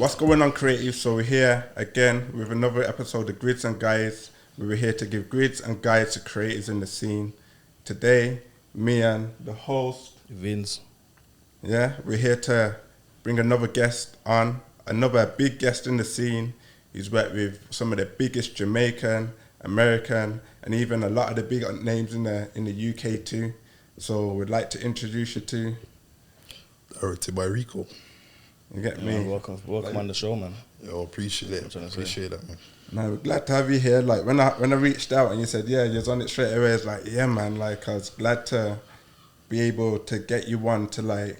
What's going on, creative? So we're here again with another episode of Grids and Guides. We were here to give grids and guides to creators in the scene. Today, me and the host, Vince. Yeah, we're here to bring another guest on, another big guest in the scene. He's worked with some of the biggest Jamaican, American, and even a lot of the big names in the UK too. So we'd like to introduce you to Directed by Rico. You get Yeah, me? welcome on the show, man. Yo, appreciate it. Appreciate that, man. No, we're glad to have you here. Like when I reached out and you said, yeah, you're on it straight away, it's like, yeah, man. Like I was glad to be able to get you one to like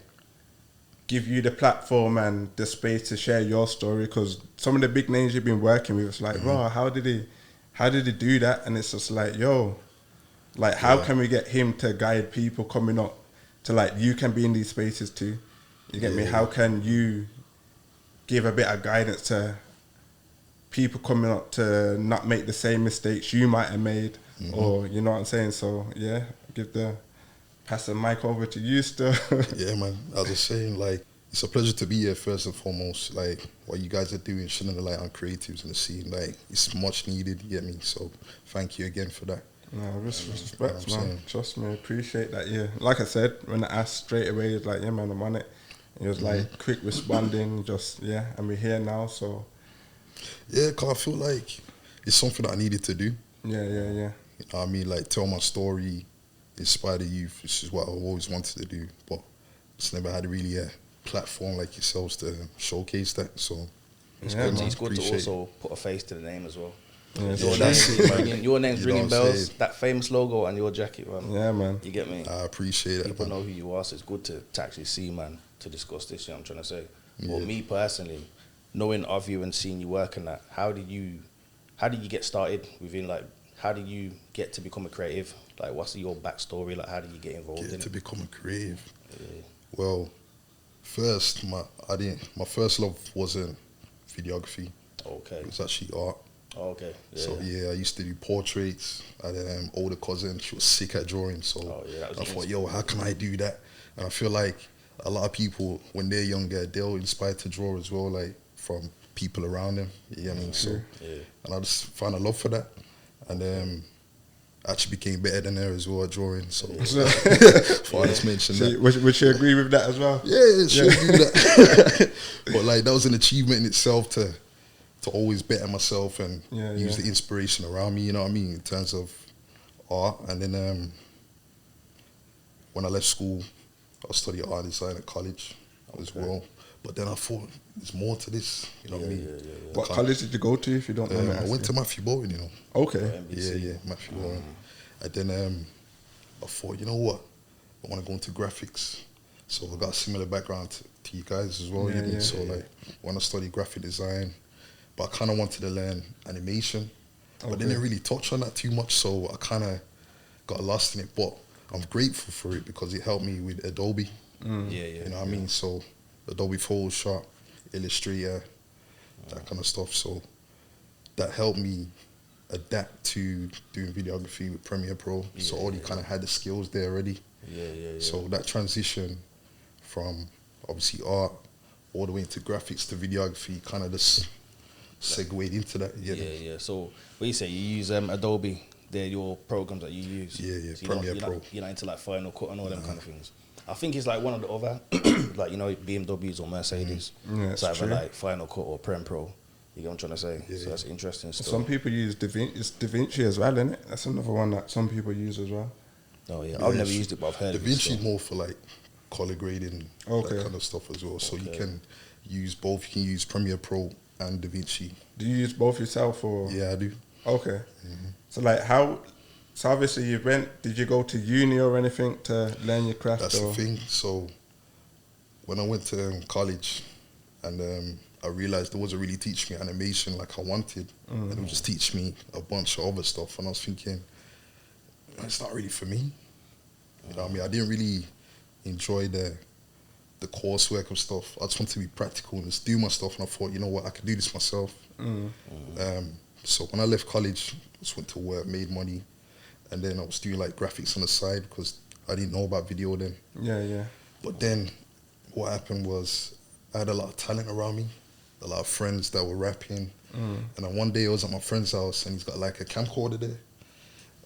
give you the platform and the space to share your story, because some of the big names you've been working with, it's like, bro, how did he do that? And it's just like, yo, like how can we get him to guide people coming up to like you can be in these spaces too? You get me? How can you give a bit of guidance to people coming up to not make the same mistakes you might have made, or you know what I'm saying? So yeah, pass the mic over to you still. Yeah, man. I was just saying, like, it's a pleasure to be here first and foremost. Like, what you guys are doing, shining the light on creatives in the scene, like, it's much needed, you get me? So thank you again for that. No, respect, man. Trust me, appreciate that. Yeah, like I said, when I asked straight away, it's like, yeah, man, I'm on it. It was like quick responding, and we're here now, so. Yeah, because I feel like it's something that I needed to do. Yeah. You know what I mean? Like, tell my story, inspire the youth, which is what I've always wanted to do, but just never had really a platform like yourselves to showcase that, so. It's good to also put a face to the name as well. Yeah, your name's ringing bells, that famous logo on your jacket, man. Yeah, man. You get me? I appreciate it. People know who you are, so it's good to actually see, man, to discuss this, you know what I'm trying to say. Yeah. But me personally, knowing of you and seeing you work and that, how did you get started within, like, how did you get to become a creative? Like, what's your backstory? Like, how did you get involved in it? To become a creative? Yeah. Well, first, my first love wasn't videography. Okay. It was actually art. Oh, okay. Yeah. So I used to do portraits. I had an older cousin. She was sick at drawing, so I thought, yo, how can I do that? And I feel like a lot of people, when they're younger, they're inspired to draw as well, like from people around them. You know what I mean? So, and I just found a love for that, and actually became better than her as well at drawing. So, before I just mentioned that. Would she agree with that as well? Yeah, she would do that. But like that was an achievement in itself to always better myself and use the inspiration around me, you know what I mean, in terms of art. And then when I left school, I studied art design at college as well. But then I thought, there's more to this, you know what I mean? What college did you go to, if you don't mind me asking? I went to Matthew Bowen, you know. Okay. Yeah, Matthew Bowen. And then I thought, you know what, I want to go into graphics. So I got a similar background to you guys as well. So like, when I studied graphic design, but I kind of wanted to learn animation, but didn't really touch on that too much, so I kind of got lost in it. But I'm grateful for it because it helped me with Adobe. You know what I mean? So Adobe Photoshop, Illustrator, that kind of stuff. So that helped me adapt to doing videography with Premiere Pro. So I already kind of had the skills there already. So that transition from obviously art all the way into graphics to videography kind of just segued into that. So what you say, you use Adobe, they're your programs that you use? So Premiere Pro. You're not into like Final Cut and all them kind of things? I think it's like one of the other, like, you know, BMWs or Mercedes. It's either like Final Cut or Prem Pro. You get what I'm trying to say? So that's interesting stuff. Some people use DaVinci as well, isn't it? That's another one that some people use as well. Oh yeah, I've never used it, but I've heard of it. DaVinci more for like color grading, that kind of stuff as well. So you can use both. You can use Premiere Pro and DaVinci. Do you use both yourself or? Yeah, I do. Okay. So like so obviously did you go to uni or anything to learn your craft? That's the thing. So when I went to college and I realized they wasn't really teaching me animation like I wanted, and it would just teach me a bunch of other stuff, and I was thinking, it's not really for me. You know what I mean? I didn't really enjoy the coursework of stuff. I just wanted to be practical and just do my stuff, and I thought, you know what, I could do this myself. So when I left college, I just went to work, made money, and then I was doing like graphics on the side because I didn't know about video then. Yeah. But then what happened was I had a lot of talent around me, a lot of friends that were rapping. And then one day I was at my friend's house and he's got like a camcorder there.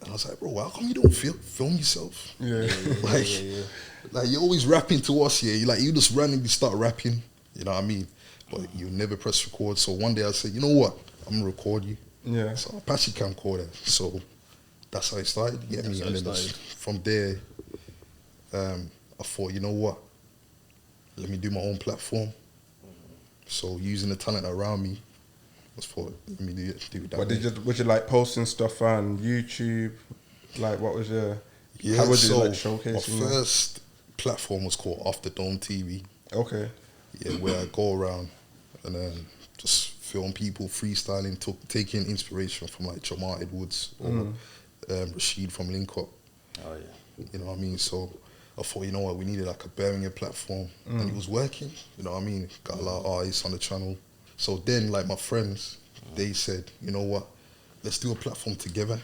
And I was like, bro, how come you don't film yourself? Like you're always rapping to us here. You just randomly start rapping, you know what I mean? But you never press record. So one day I said, you know what? I'm gonna record you. Yeah. So I passed your camcorder. So that's how it started. You get me? And then from there, I thought, you know what? Let me do my own platform. So using the talent around me, I thought, let me do it that way. Was you like posting stuff on YouTube? Like, what was your? Yeah, how was so it like showcasing? my first platform was called Off the Dome TV. Okay. Yeah, where I go around and then just film people freestyling, taking inspiration from like Jamar Edwards or Rashid from Link Up. Oh yeah. You know what I mean? So I thought, you know what, we needed like a Birmingham platform, and it was working. You know what I mean? Got a lot of artists on the channel. So then, like my friends, they said, you know what, let's do a platform together.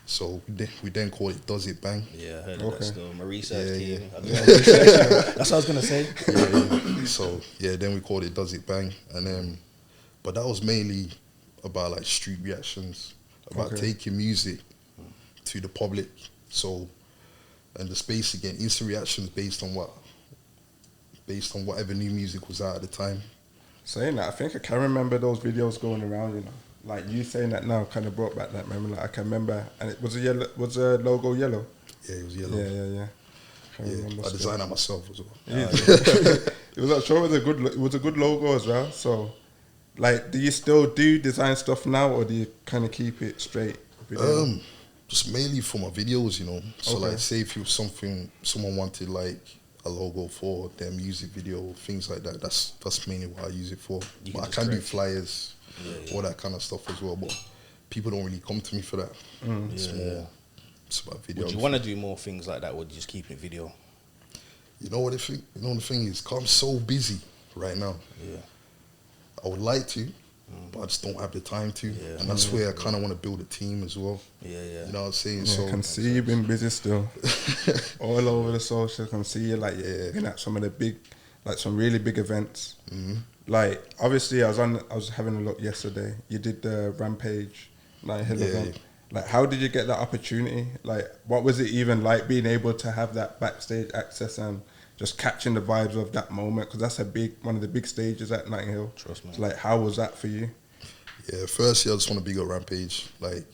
So we then called it Does It Bang. Yeah, I heard of that still. My research team. Yeah. That's what I was gonna say. Yeah. So yeah, then we called it Does It Bang, and then, but that was mainly about like street reactions, about taking music to the public. So, and the space again, instant reactions based on whatever new music was out at the time. Saying that, I think I can remember those videos going around, you know. Like you saying that now kind of brought back that memory. Like I can remember, and it was the logo yellow? Yeah, it was yellow. Yeah. I designed that myself as well. It was, I'm sure it was a good logo as well. So, like, do you still do design stuff now, or do you kind of keep it straight? Video? Just mainly for my videos, you know. So like, say if you someone wanted like a logo for their music video, things like that. That's mainly what I use it for. But I can do flyers, all that kind of stuff as well. But people don't really come to me for that. It's about video. Would you want to do more things like that, or would you just keep it video? You know what the thing is? 'Cause I'm so busy right now. Yeah. I would like to, but I just don't have the time to. And that's where I kind of want to build a team as well. Yeah. You know what I'm saying? Yeah, So I can see you've been busy still. All over the social. I can see you like been at some of the big, like some really big events. Like obviously I was having a look yesterday. You did the Rampage Night Hill event. Like, how did you get that opportunity? Like, what was it even like being able to have that backstage access and just catching the vibes of that moment? Because that's one of the big stages at Night Hill. Trust me. So, like, how was that for you? Yeah, firstly, I just want to big up Rampage. Like,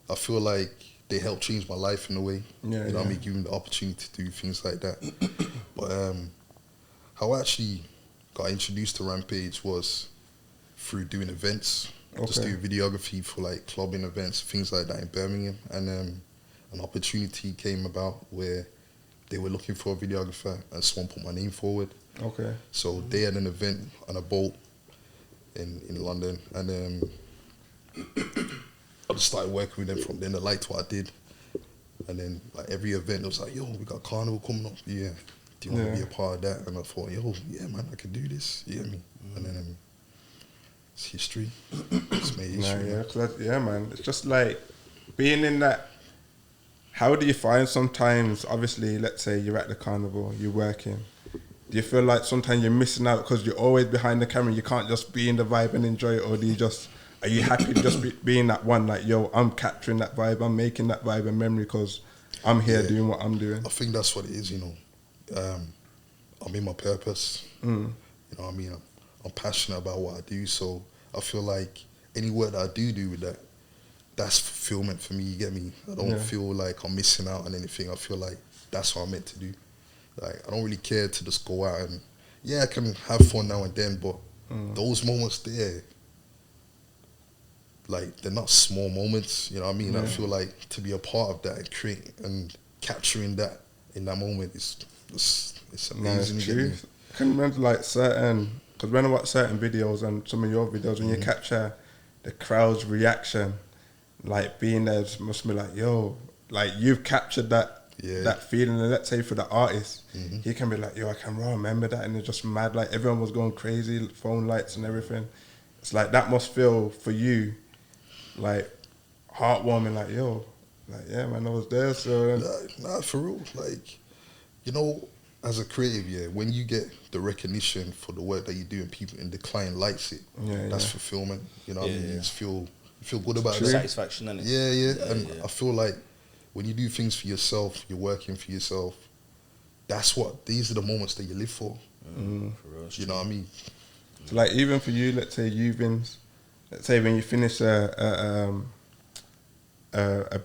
I feel like they helped change my life in a way. You know what I mean? Giving the opportunity to do things like that. But how I actually got introduced to Rampage was through doing events. Just do videography for like clubbing events, things like that in Birmingham. And an opportunity came about where they were looking for a videographer and someone put my name forward. So they had an event on a boat in London, and I just started working with them from then. They liked what I did. And then like every event, it was like, yo, we got Carnival coming up. Yeah. Do you want to be a part of that? And I thought, yo, yeah, man, I could do this. You get me? And then it's history. It's made history. Man. It's just like being in that. How do you find sometimes, obviously, let's say you're at the carnival, you're working. Do you feel like sometimes you're missing out because you're always behind the camera, you can't just be in the vibe and enjoy it? Or are you happy to just being that one, like, yo, I'm capturing that vibe, I'm making that vibe and memory because I'm here doing what I'm doing? I think that's what it is, you know. I'm in my purpose. You know what I mean? I'm passionate about what I do, so I feel like any work that I do with that, that's fulfillment for me, you get me? I don't feel like I'm missing out on anything. I feel like that's what I'm meant to do. Like, I don't really care to just go out and, I can have fun now and then, but those moments there, like, they're not small moments, you know what I mean? I feel like to be a part of that and create and capturing that in that moment is it's amazing. True. I can remember like because when I watch certain videos and some of your videos, when you capture the crowd's reaction, like being there must be like, yo, like you've captured that feeling. And let's say for the artist, he can be like, yo, I can remember that, and it's just mad. Like everyone was going crazy, phone lights and everything. It's like that must feel for you, like heartwarming. Like yo, like man, I was there. So nah, for real. Like, you know, as a creative, yeah, when you get the recognition for the work that you do and people and the client likes it, that's fulfillment. You know what I mean? You just feel good about it. Satisfaction, isn't it? Yeah. And I feel like when you do things for yourself, you're working for yourself. These are the moments that you live for. For real, you know what I mean? So like even for you, let's say when you finish a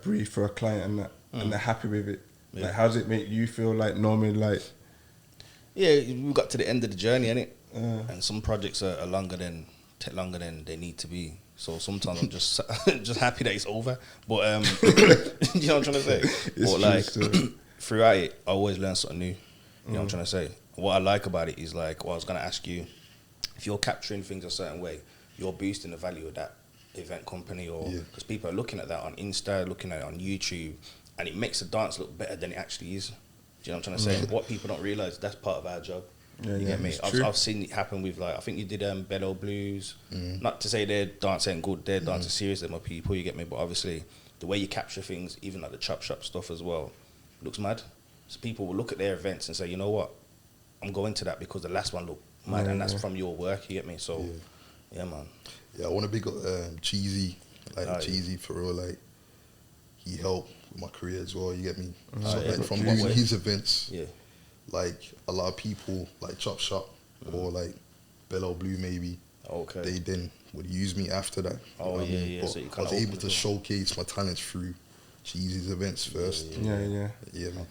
brief for a client and that, and they're happy with it, like how does it make you feel? Like normally, like we got to the end of the journey, innit? And some projects take longer than they need to be. So sometimes I'm just just happy that it's over. But you know what I'm trying to say? But like throughout it, I always learn something new. You know what I'm trying to say? What I like about it is like, I was gonna ask you, if you're capturing things a certain way, you're boosting the value of that event company, or because people are looking at that on Insta, looking at it on YouTube, and it makes the dance look better than it actually is. Do you know what I'm trying to say? What people don't realize, that's part of our job. You get me? I've seen it happen with, like, I think you did Bellow Blues. Not to say their dance ain't good, their dance is serious, they're my people, you get me? But obviously, the way you capture things, even like the chop shop stuff as well, looks mad. So people will look at their events and say, you know what, I'm going to that because the last one looked mad, and that's from your work, you get me? So, yeah, man. Yeah, I want to big up Cheesy, Cheesy for real, like, he helped with my career as well, you get me? So, like, from doing his events, like, a lot of people, like Chop Shop, or like Bellow Blue maybe, they then would use me after that. So I was able to showcase my talents through Cheesy's events first. Yeah.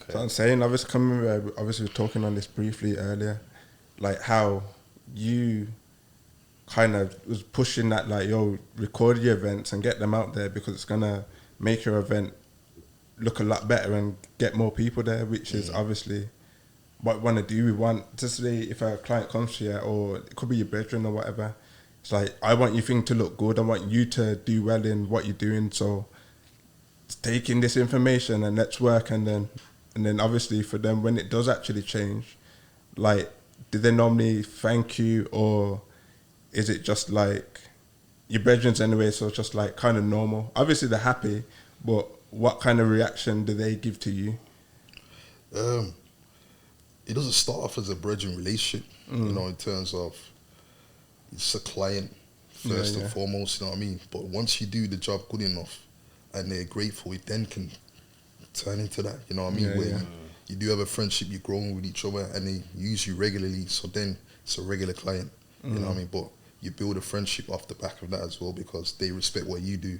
So I'm saying, obviously we're talking on this briefly earlier, like how you kind of was pushing that, like, yo, record your events and get them out there because it's gonna make your event look a lot better and get more people there, which is obviously what we want to do. We want to say, if a client comes here, or it could be your brethren or whatever, it's like, I want your thing to look good, I want you to do well in what you're doing, so take in this information and let's work. And then obviously for them, when it does actually change, like, do they normally thank you, or is it just like your brethren anyway, so it's just like kind of normal? Obviously they're happy, but what kind of reaction do they give to you? It doesn't start off as a brethren relationship, you know, in terms of it's a client first and foremost, you know what I mean? But once you do the job good enough and they're grateful, it then can turn into that, you know what I mean? Where you do have a friendship, you're growing with each other, and they use you regularly, so then it's a regular client, you know what I mean? But you build a friendship off the back of that as well, because they respect what you do,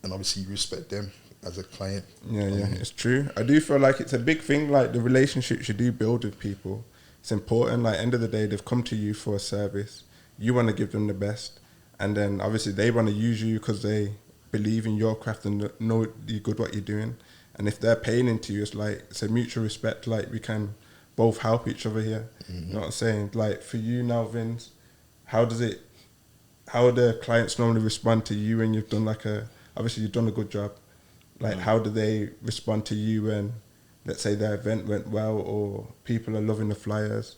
and obviously you respect them as a client. It's true. I do feel like it's a big thing, like the relationships you do build with people, it's important. Like, end of the day, they've come to you for a service, you want to give them the best, and then obviously they want to use you because they believe in your craft and know you're good what you're doing. And if they're paying into you, it's like, it's a mutual respect, like we can both help each other here. You know what I'm saying? Like, for you now, Vince, how do the clients normally respond to you when you've done obviously you've done a good job? Like, how do they respond to you when, let's say, their event went well, or people are loving the flyers?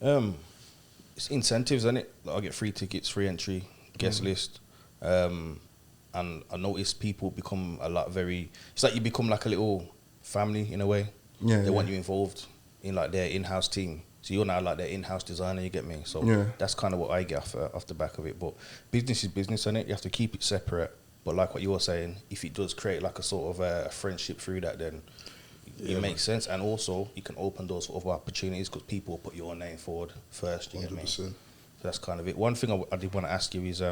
It's incentives, isn't it? Like, I get free tickets, free entry, guest list. And I notice people become it's like you become like a little family in a way. They want you involved in like their in-house team. So you're now like their in-house designer, you get me? So that's kind of what I get off the back of it. But business is business, isn't it? You have to keep it separate. But like what you were saying, if it does create like a sort of a friendship through that, then it makes sense. And also, you can open doors for other opportunities because people will put your name forward first, you 100%. Get me? So that's kind of it. One thing I did want to ask you is,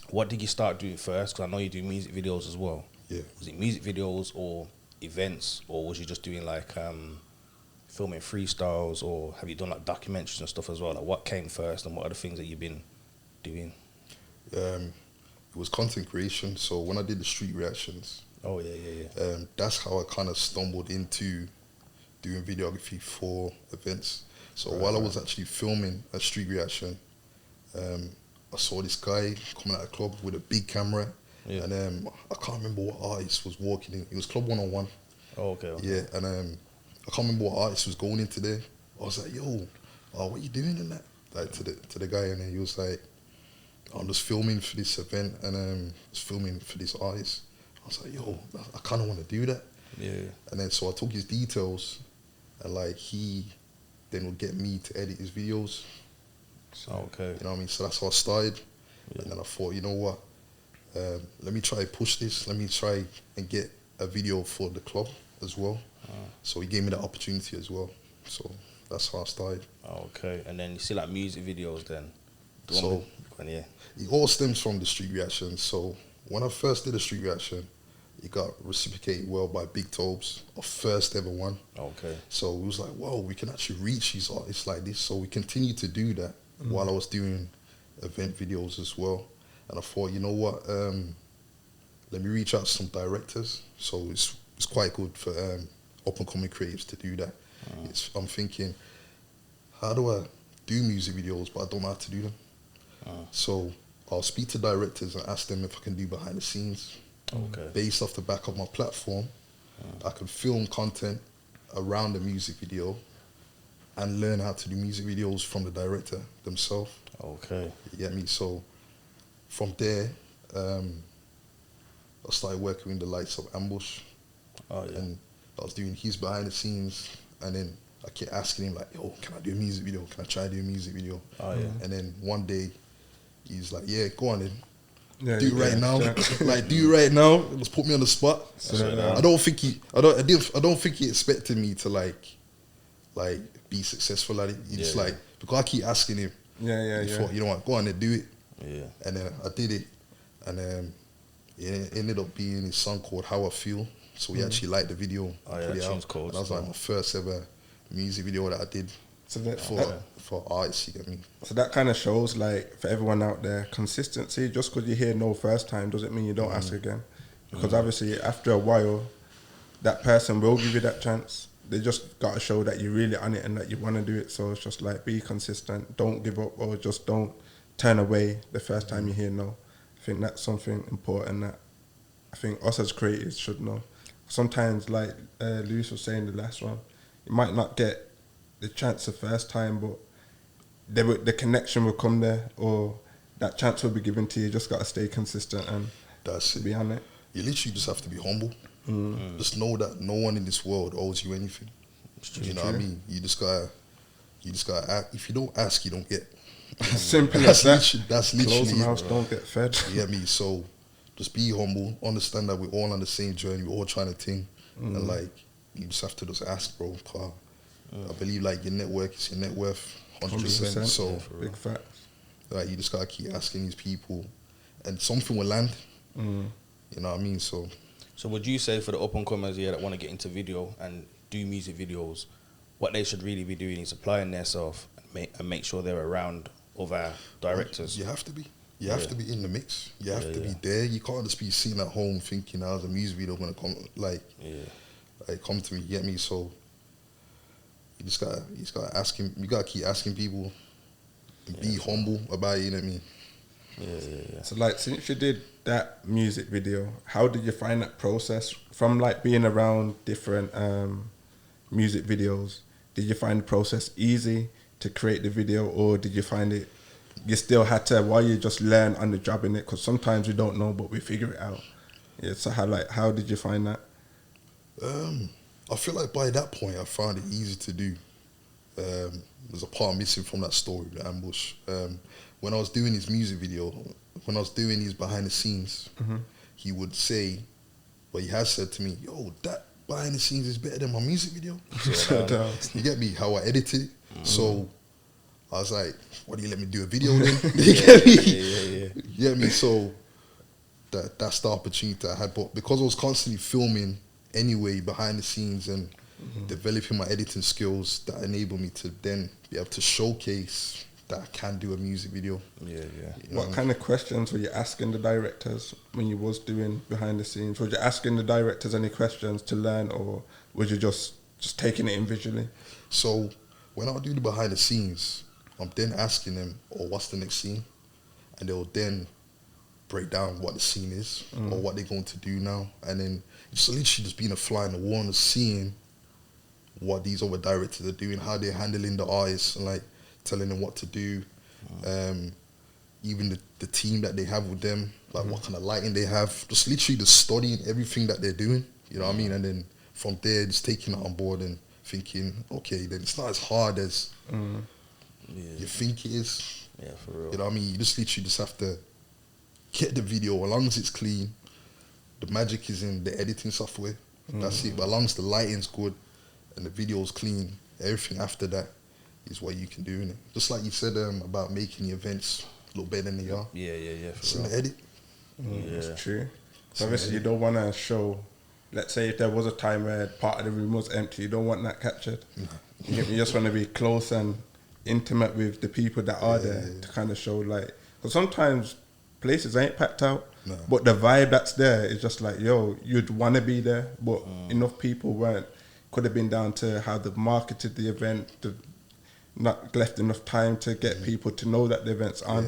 what did you start doing first? Because I know you do music videos as well. Was it music videos or events, or was you just doing like filming freestyles, or have you done like documentaries and stuff as well? Like, what came first, and what are the things that you've been doing? It was content creation. So when I did the street reactions, that's how I kind of stumbled into doing videography for events. So while I was actually filming a street reaction, I saw this guy coming out of the club with a big camera, and I can't remember what artist was walking in. It was Club 101. Yeah, and I can't remember what artist was going into there. I was like, yo, what are you doing in that? Like, to the guy, and then he was like, I'm just filming for this event, and just filming for this artist. I was like, yo, I kind of want to do that. And then so I took his details, and like he then would get me to edit his videos. So, Okay. you know what I mean? So that's how I started. Yeah. And then I thought, you know what? Let me try push this. Let me try and get a video for the club as well. So he gave me that opportunity as well. So that's how I started. Okay. And then you see like music videos then. So Yeah. it all stems from the street reaction. So when I first did a street reaction, it got reciprocated well by Big Tobes, our first ever one. Okay. So it was like, whoa, we can actually reach these artists like this. So we continued to do that while I was doing event videos as well. And I thought, you know what, let me reach out to some directors. So it's quite good for up-and-coming creatives to do that. I'm thinking, how do I do music videos, but I don't know how to do them? So I'll speak to directors and ask them if I can do behind the scenes. Okay. Based off the back of my platform, I can film content around the music video and learn how to do music videos from the director themselves. Okay. You get me? So from there, I started working with the likes of Ambush. Oh, yeah. And I was doing his behind the scenes, and then I kept asking him like, yo, can I do a music video? Can I try to do a music video? Oh, yeah. And then one day, he's like, yeah, go on then. Yeah, Do it right now. exactly. Like, do it right now. Just put me on the spot. So, I don't think he expected me to like be successful at it. He just like, because I keep asking him. Yeah. He thought, you know what, go on and do it. Yeah. And then I did it, and it ended up being a song called How I Feel. So we actually liked the video. Oh, yeah, put it that out. tune's cool And that was as like my first ever music video that I did So that, for artists, you get me? so that kind of shows, like, for everyone out there, consistency. Just because you hear no first time doesn't mean you don't ask again. Because obviously, after a while, that person will give you that chance. They just got to show that you're really on it and that you want to do it. So it's just like, be consistent, don't give up, or just don't turn away the first time you hear no. I think that's something important that I think us as creators should know. Sometimes, like Lewis was saying the last one, you might not get the chance the first time, but the connection will come there, or that chance will be given to you. You just got to stay consistent and That's it. be on it. You literally just have to be humble. Just know that no one in this world owes you anything. You know what I mean? You just gotta ask. If you don't ask, you don't get. Simple as that. That's literally Close it, mouth, bro. don't get fed. You get me? So just be humble. Understand that we're all on the same journey. We're all trying to think. And like, you just have to just ask, bro. I believe like your network is your net worth, 100%. So Big facts. like, you just gotta keep asking these people, and something will land. You know what I mean? So would you say for the up and comers here that want to get into video and do music videos, what they should really be doing is applying themselves and make sure they're around other directors? you have to be. You have to be in the mix. You have to be yeah. there. You can't just be sitting at home thinking, how's a music video gonna come? Like come to me. You get me? So you just gotta ask him. You gotta keep asking people and be humble about it. You know what I mean? Yeah. So like, since you did that music video, how did you find that process from like being around different music videos? Did you find the process easy to create the video, or did you find it you still had to, while you just learn on the job in it? Because sometimes we don't know, but we figure it out. Yeah. So how did you find that? I feel like by that point I found it easy to do. There's a part missing from that story, the Ambush. When I was doing his music video, when I was doing his behind the scenes, he would say, well, he has said to me, yo, that behind the scenes is better than my music video. So, you get me? How I edited it. So I was like, why do you let me do a video then? You get me? You get me? So that's the opportunity I had. But because I was constantly filming anyway behind the scenes and developing my editing skills, that enabled me to then be able to showcase that I can do a music video. Yeah. You know? What kind of questions were you asking the directors when you was doing behind the scenes? Was you asking the directors any questions to learn, or was you just taking it in visually? So when I do the behind the scenes, I'm then asking them, oh, what's the next scene? And they'll then break down what the scene is or what they're going to do now. And then it's literally just being a fly in the wall and seeing what these other directors are doing, how they're handling the artists and like telling them what to do. Even the team that they have with them, like what kind of lighting they have, just literally just studying everything that they're doing, you know what I mean? And then from there, just taking it on board and thinking, okay, then it's not as hard as you think it is. Yeah, for real. You know what I mean? You just literally just have to get the video, as long as it's clean. The magic is in the editing software. That's it. But as long as the lighting's good and the video's clean, everything after that is what you can do, innit? Just like you said about making the events look better than they are. Yeah, It's for in real. the edit. That's true. So obviously you don't want to show, let's say if there was a time where part of the room was empty, you don't want that captured. You get me? You just want to be close and intimate with the people that are there to kind of show like, because sometimes places ain't packed out, but the vibe that's there is just like, yo, you'd want to be there, but enough people weren't. Could have been down to how they've marketed the event, they've not left enough time to get people to know that the event's on,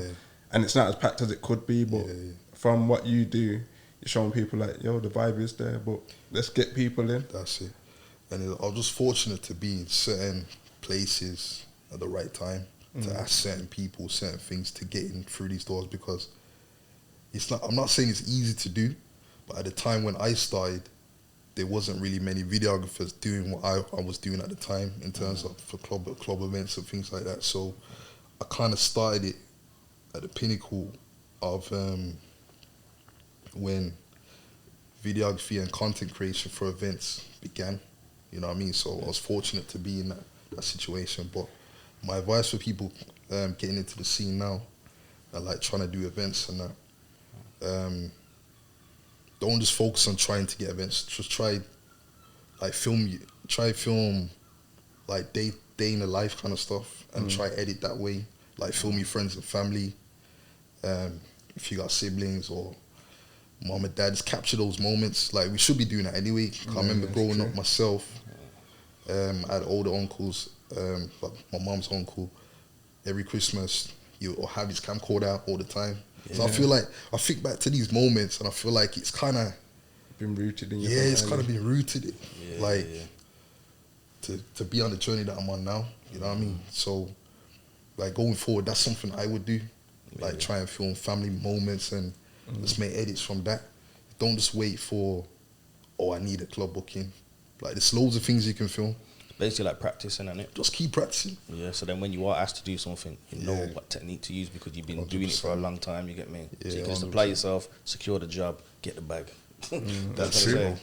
and it's not as packed as it could be, but from what you do, you're showing people like, yo, the vibe is there, but let's get people in. That's it. And I was just fortunate to be in certain places at the right time to ask certain people certain things to get in through these doors, because it's not, I'm not saying it's easy to do, but at the time when I started, there wasn't really many videographers doing what I was doing at the time in terms of for club events and things like that. So I kind of started it at the pinnacle of when videography and content creation for events began. You know what I mean? So I was fortunate to be in that situation. But my advice for people getting into the scene now, that like trying to do events and that, don't just focus on trying to get events. Just try film like day in the life kind of stuff, and try edit that way. Like film your friends and family. If you got siblings or mom and dad, just capture those moments. Like we should be doing that anyway. I remember growing up myself. I had older uncles, like my mom's uncle. Every Christmas, you'll have his camcorder out all the time. So I feel like, I think back to these moments and I feel like it's kind of Been rooted in your it's kind of been rooted. To be on the journey that I'm on now, you know what I mean? So, like going forward, that's something I would do. Like try and film family moments and just make edits from that. Don't just wait for, I need a club booking. Like there's loads of things you can film. Basically like practicing, isn't it? Just keep practicing. Yeah, so then when you are asked to do something, you know what technique to use because you've been 100%. Doing it for a long time, you get me? Yeah, so you can just apply yourself, secure the job, get the bag. That's it.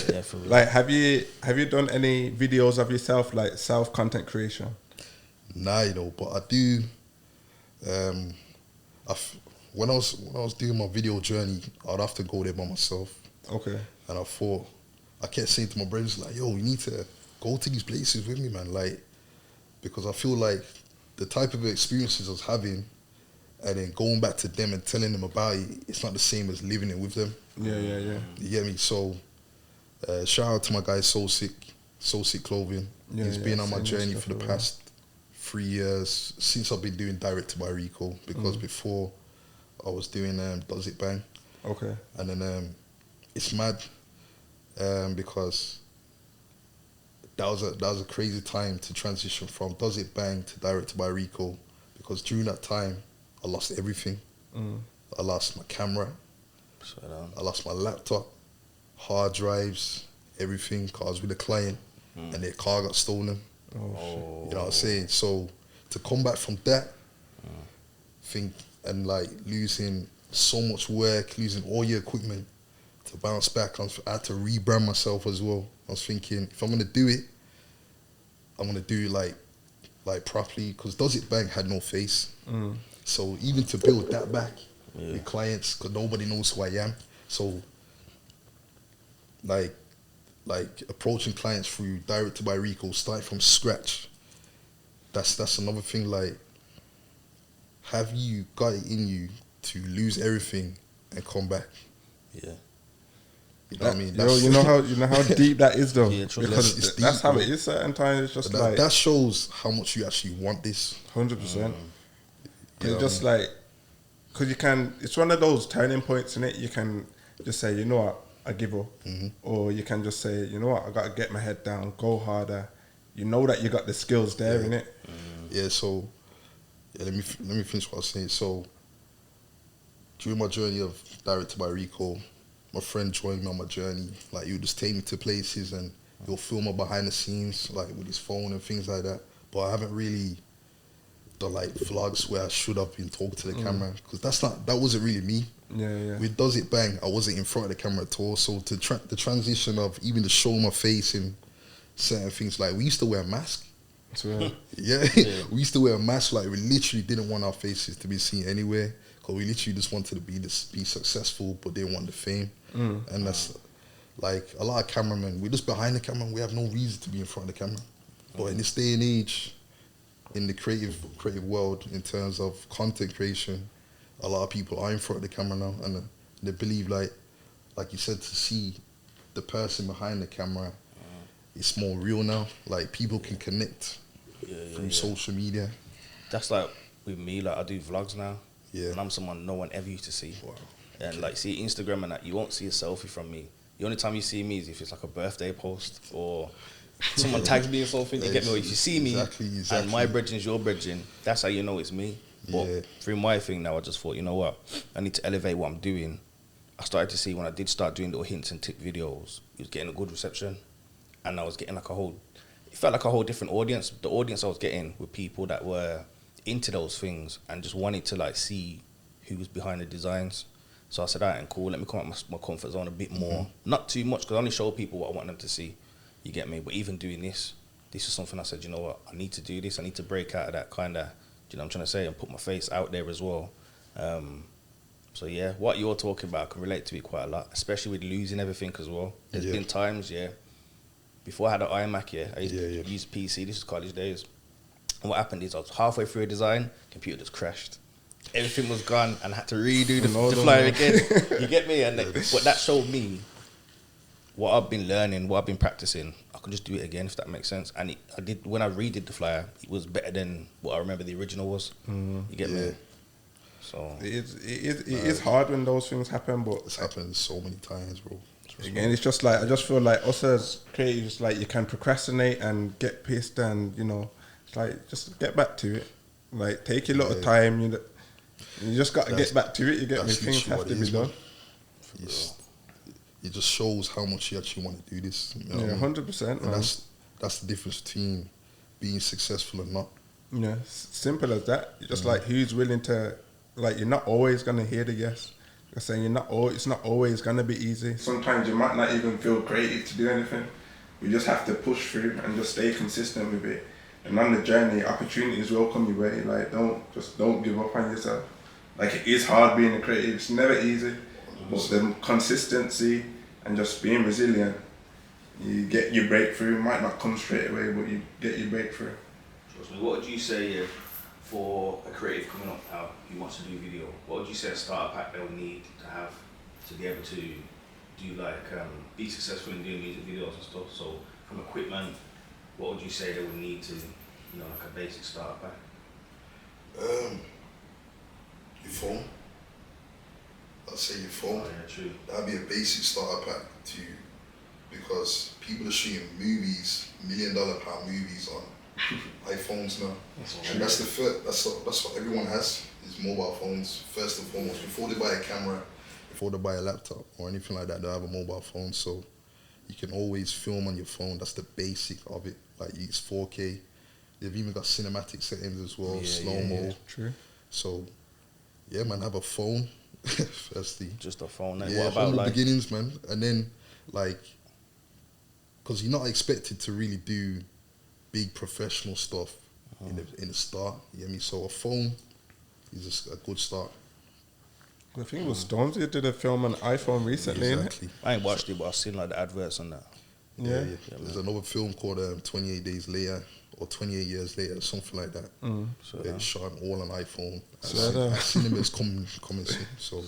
Yeah, for real. Like, have you done any videos of yourself, like self-content creation? Nah, you know, but I do. When I was doing my video journey, I'd have to go there by myself. Okay. And I kept saying to my brothers, like, yo, you need to go to these places with me, man. Like, because I feel like the type of experiences I was having and then going back to them and telling them about it, it's not the same as living it with them. Yeah. You get me? So, shout out to my guy, Soul Sick Clothing. He's been on my journey for the past 3 years since I've been doing Directed by Rico, because before I was doing Does It Bang. Okay. And then it's mad because that was a crazy time to transition from Does It Bang to Directed by Rico, because during that time I lost everything. I lost my camera, I lost my laptop, hard drives, everything, cause I was with a client and their car got stolen. You know what I'm saying? So to come back from that thing and like losing so much work, losing all your equipment, to bounce back, I had to rebrand myself as well. I was thinking, if I'm gonna do it, I'm gonna do it like properly, because Does It Bang had no face. So even to build that back with clients, because nobody knows who I am. So like approaching clients through Directed by Rico, starting from scratch. That's another thing. Like, have you got it in you to lose everything and come back? Yeah. You know what I mean? You know how deep that is though. Yeah, because it's that's deep, how bro. it is. Certain times it's just that shows how much you actually want this. 100%. You know It's just like, because you can. It's one of those turning points in it. You can just say, you know what, I give up, or you can just say, you know what, I got to get my head down, go harder. You know that you got the skills there, innit? Yeah. So let me finish what I was saying. So during my journey of Directed by Rico, my friend joined me on my journey. Like, he would just take me to places and He'll film up behind the scenes, like with his phone and things like that. But I haven't really done like vlogs where I should have been talking to the camera, because that wasn't really me. Yeah. With Does It Bang, I wasn't in front of the camera at all. So the transition of even to show my face in certain things, like we used to wear a mask. Yeah, we used to wear a mask. Like we literally didn't want our faces to be seen anywhere, because we literally just wanted to be successful, but didn't want the fame. And that's like a lot of cameramen. We're just behind the camera. We have no reason to be in front of the camera. But in this day and age, in the creative world, in terms of content creation, a lot of people are in front of the camera now, and they believe, like you said, to see the person behind the camera, it's more real now. Like people can connect through social media. That's like with me. Like I do vlogs now, and I'm someone no one ever used to see. Wow. And like see Instagram and that, you won't see a selfie from me. The only time you see me is if it's like a birthday post or someone tags me or something. You get me? Or if you see me and my brethren is your brethren, that's how you know it's me. But through my thing now, I just thought, you know what, I need to elevate what I'm doing. I started to see when I did start doing little hints and tip videos, it was getting a good reception, and I was getting like it felt like a whole different audience. The audience I was getting were people that were into those things and just wanted to like see who was behind the designs. So I said, all right, and cool, let me come out my comfort zone a bit more. Not too much, because I only show people what I want them to see. You get me? But even doing this is something I said, you know what, I need to do this. I need to break out of that kind of, you know what I'm trying to say, and put my face out there as well. So yeah, what you're talking about, I can relate to it quite a lot, especially with losing everything as well. There's been times, before I had an iMac, I used to use PC, this is college days. And what happened is I was halfway through a design, computer just crashed. Everything was gone, and I had to redo the flyer again. You get me? And but that showed me what I've been learning, what I've been practicing. I can just do it again, if that makes sense. And I did, when I redid the flyer, it was better than what I remember the original was. You get me? So it is hard when those things happen, but it's happened so many times, bro. Again, it's just like, I just feel like us as creatives, like you can procrastinate and get pissed, and it's like, just get back to it. Like take your little time. You just got to get back to it. You get me? Things have to be done. It just shows how much you actually want to do this. 100%. And that's the difference between being successful and not. Yeah, simple as that. Just like who's willing to, like, you're not always gonna hear the yes. You're saying it's not always gonna be easy. Sometimes you might not even feel creative to do anything. You just have to push through and just stay consistent with it. And on the journey, opportunities will come your way. Like don't give up on yourself. Like it is hard being a creative. It's never easy. But the consistency and just being resilient, you get your breakthrough. It might not come straight away, but you get your breakthrough. Trust me. What would you say for a creative coming up now who wants to do video? What would you say a starter pack they'll need to have to be able to do be successful in doing music videos and stuff? So from equipment, what would you say they would need to, like a basic starter pack? Your phone. I'd say your phone. Oh, yeah, true. That'd be a basic starter pack to you, because people are shooting movies, $1 million movies on iPhones now. And that's that's what everyone has, is mobile phones, first and foremost. Before they buy a camera, before they buy a laptop or anything like that, they have a mobile phone. So you can always film on your phone. That's the basic of it. Like it's 4K. They've even got cinematic settings as well, slow-mo. Yeah, true. So yeah, man, have a phone. Firstly, just a phone. Then yeah, what about humble beginnings, man? And then because you're not expected to really do big professional stuff in the start. You get me? So a phone is just a good start. I think it was Stormzy did a film on iPhone recently. Exactly. I ain't watched it, but I've seen like the adverts on that. Yeah. There's another film called 28 Days Later or 28 Years Later, something like that. So it's shot all on iPhone. Cinema's coming soon. So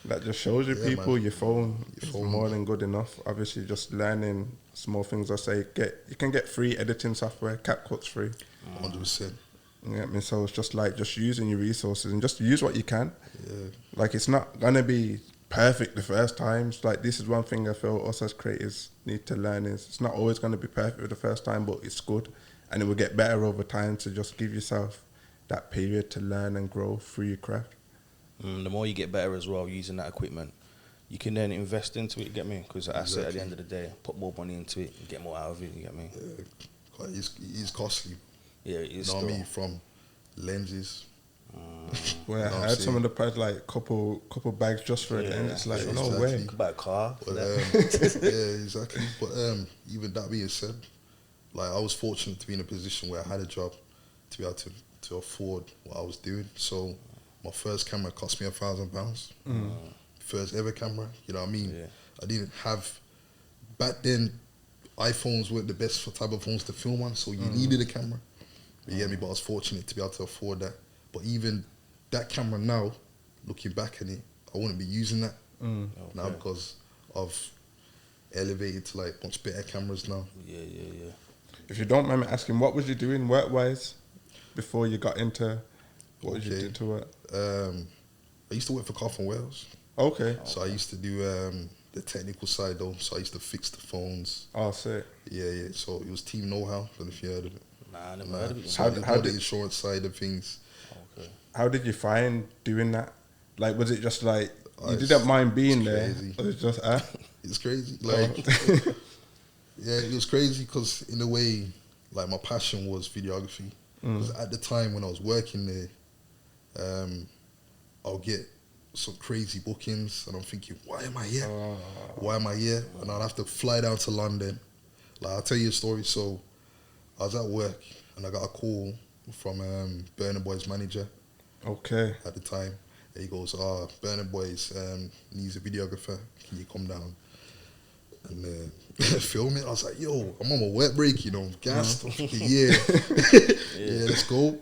that just shows you people, man, your phone is more than good enough. Obviously, just learning small things. I say, you can get free editing software. CapCut's free. 100%. You get me? So it's just like just using your resources and just use what you can. Yeah. Like it's not gonna be perfect the first time. It's like this is one thing I feel us as creators need to learn is it's not always gonna be perfect the first time, but it's good, and it will get better over time. To just give yourself that period to learn and grow through your craft. The more you get better as well using that equipment, you can then invest into it, you get me? Because I say at the Exactly. end of the day, put more money into it and get more out of it, you get me? It's costly. Yeah, it You is know what I still. mean? From lenses. Where You know I what I'm heard some of saying? the price like couple bags just for it, and it's like yeah, no exactly. way. You could buy a car for But that. yeah, exactly. But even that being said, like I was fortunate to be in a position where I had a job to be able to afford what I was doing. So my first camera cost me £1,000. First ever camera. You know what I mean? Yeah. I didn't have back then. iPhones weren't the best for type of phones to film on, so you needed a camera. You get me? But I was fortunate to be able to afford that. But even that camera now, looking back at it, I wouldn't be using that now Okay. because I've elevated to like much better cameras now. Yeah. If you don't mind me asking, what was you doing work wise before you got into what was you Okay. did to work? I used to work for Cough and Wales, Okay. so I used to do the technical side though. So I used to fix the phones. Oh, sick. Yeah. So it was Team Know-How. I don't know if you heard of it. Nah, I never heard of it. So How it was how more the did- insurance side of things. Okay. How did you find doing that? Like, was it just like you It's- didn't mind being it's there? crazy. Or it's just It's crazy. Like, yeah, it was crazy because in a way, like my passion was videography. Because at the time when I was working there, I'll get some crazy bookings, and I'm thinking, why am I here? Why am I here? And I'd have to fly down to London. Like, I'll tell you a story. So I was at work, and I got a call from Burna Boy's manager Okay. at the time. And he goes, Burna Boy's needs a videographer. Can you come down and film it? I was like, yo, I'm on my work break, you know, I'm gassed. I'm thinking, yeah, let's go.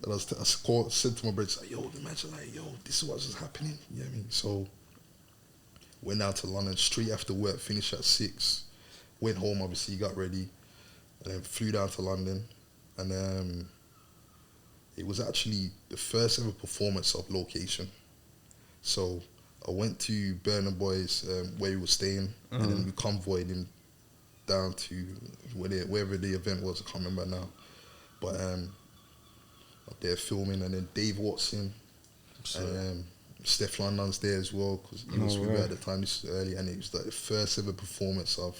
And I said to my brother, like, yo, imagine, like, yo, this is what's just happening. You know what I mean? So went out to London straight after work, finished at 6. Went home, obviously, got ready, and then flew down to London. And it was actually the first ever performance of Location. So I went to Burna Boy's where he was staying, and then we convoyed him down to wherever the event was. I can't remember now, but up there filming, and then Dave Watson and Stefflon Don's there as well because he was with me at the time. This was early, and it was like the first ever performance of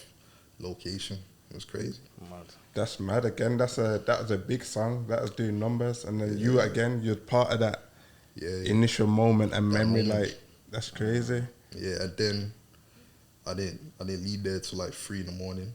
Location. It was crazy. Mad. That's mad. Again, that was a big song that was doing numbers, and then you again, you're part of that initial moment and memory. moment. Like, that's crazy. Yeah, and then I didn't leave there till like 3 in the morning.